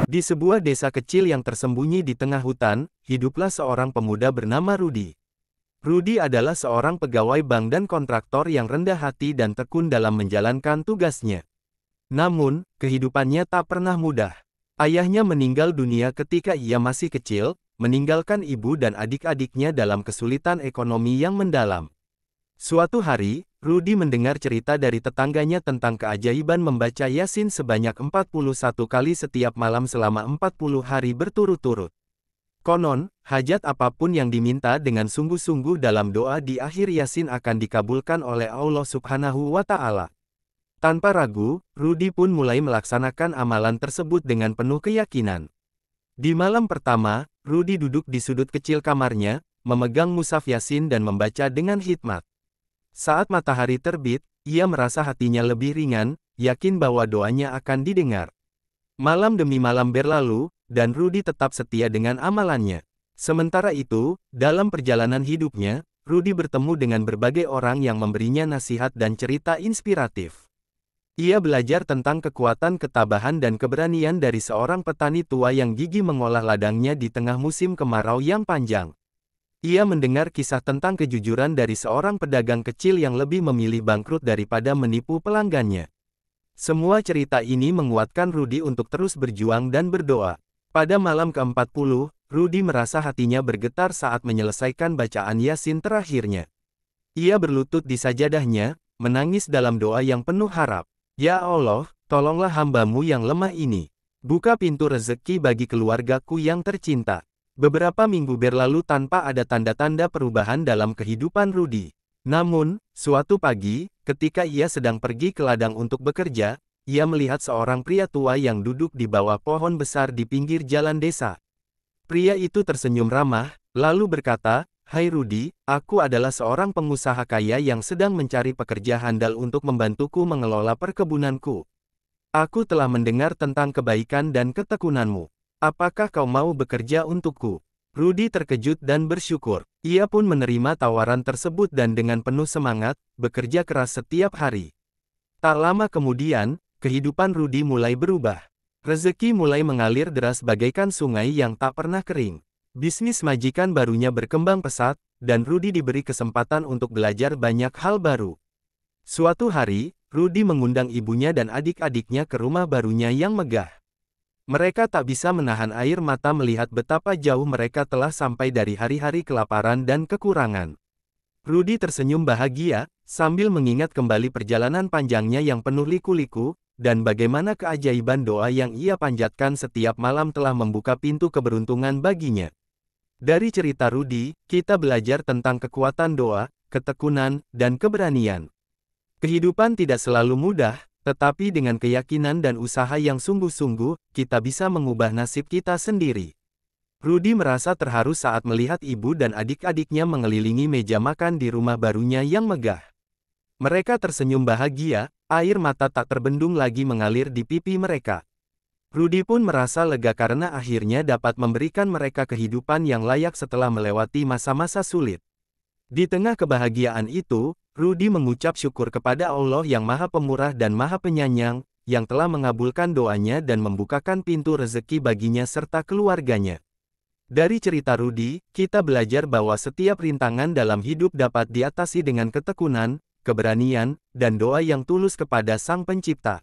Di sebuah desa kecil yang tersembunyi di tengah hutan, hiduplah seorang pemuda bernama Rudy. Rudy adalah seorang pegawai bank dan kontraktor yang rendah hati dan tekun dalam menjalankan tugasnya. Namun, kehidupannya tak pernah mudah. Ayahnya meninggal dunia ketika ia masih kecil, meninggalkan ibu dan adik-adiknya dalam kesulitan ekonomi yang mendalam. Suatu hari, Rudy mendengar cerita dari tetangganya tentang keajaiban membaca Yasin sebanyak 41 kali setiap malam selama 40 hari berturut-turut. Konon, hajat apapun yang diminta dengan sungguh-sungguh dalam doa di akhir Yasin akan dikabulkan oleh Allah Subhanahu wa Ta'ala. Tanpa ragu, Rudy pun mulai melaksanakan amalan tersebut dengan penuh keyakinan. Di malam pertama, Rudy duduk di sudut kecil kamarnya, memegang mushaf Yasin dan membaca dengan hikmat. Saat matahari terbit, ia merasa hatinya lebih ringan, yakin bahwa doanya akan didengar. Malam demi malam berlalu, dan Rudy tetap setia dengan amalannya. Sementara itu, dalam perjalanan hidupnya, Rudy bertemu dengan berbagai orang yang memberinya nasihat dan cerita inspiratif. Ia belajar tentang kekuatan ketabahan dan keberanian dari seorang petani tua yang gigih mengolah ladangnya di tengah musim kemarau yang panjang. Ia mendengar kisah tentang kejujuran dari seorang pedagang kecil yang lebih memilih bangkrut daripada menipu pelanggannya. Semua cerita ini menguatkan Rudy untuk terus berjuang dan berdoa. Pada malam ke-40, Rudy merasa hatinya bergetar saat menyelesaikan bacaan Yasin terakhirnya. Ia berlutut di sajadahnya, menangis dalam doa yang penuh harap. Ya Allah, tolonglah hamba-Mu yang lemah ini. Buka pintu rezeki bagi keluargaku yang tercinta. Beberapa minggu berlalu tanpa ada tanda-tanda perubahan dalam kehidupan Rudy. Namun, suatu pagi, ketika ia sedang pergi ke ladang untuk bekerja, ia melihat seorang pria tua yang duduk di bawah pohon besar di pinggir jalan desa. Pria itu tersenyum ramah, lalu berkata, "Hai Rudy, aku adalah seorang pengusaha kaya yang sedang mencari pekerja handal untuk membantuku mengelola perkebunanku. Aku telah mendengar tentang kebaikan dan ketekunanmu. Apakah kau mau bekerja untukku?" Rudy terkejut dan bersyukur. Ia pun menerima tawaran tersebut dan dengan penuh semangat, bekerja keras setiap hari. Tak lama kemudian, kehidupan Rudy mulai berubah. Rezeki mulai mengalir deras bagaikan sungai yang tak pernah kering. Bisnis majikan barunya berkembang pesat, dan Rudy diberi kesempatan untuk belajar banyak hal baru. Suatu hari, Rudy mengundang ibunya dan adik-adiknya ke rumah barunya yang megah. Mereka tak bisa menahan air mata melihat betapa jauh mereka telah sampai dari hari-hari kelaparan dan kekurangan. Rudy tersenyum bahagia, sambil mengingat kembali perjalanan panjangnya yang penuh liku-liku, dan bagaimana keajaiban doa yang ia panjatkan setiap malam telah membuka pintu keberuntungan baginya. Dari cerita Rudy, kita belajar tentang kekuatan doa, ketekunan, dan keberanian. Kehidupan tidak selalu mudah, tetapi dengan keyakinan dan usaha yang sungguh-sungguh, kita bisa mengubah nasib kita sendiri. Rudy merasa terharu saat melihat ibu dan adik-adiknya mengelilingi meja makan di rumah barunya yang megah. Mereka tersenyum bahagia, air mata tak terbendung lagi mengalir di pipi mereka. Rudy pun merasa lega karena akhirnya dapat memberikan mereka kehidupan yang layak setelah melewati masa-masa sulit. Di tengah kebahagiaan itu, Rudy mengucap syukur kepada Allah yang Maha Pemurah dan Maha Penyayang, yang telah mengabulkan doanya dan membukakan pintu rezeki baginya serta keluarganya. Dari cerita Rudy, kita belajar bahwa setiap rintangan dalam hidup dapat diatasi dengan ketekunan, keberanian, dan doa yang tulus kepada Sang Pencipta.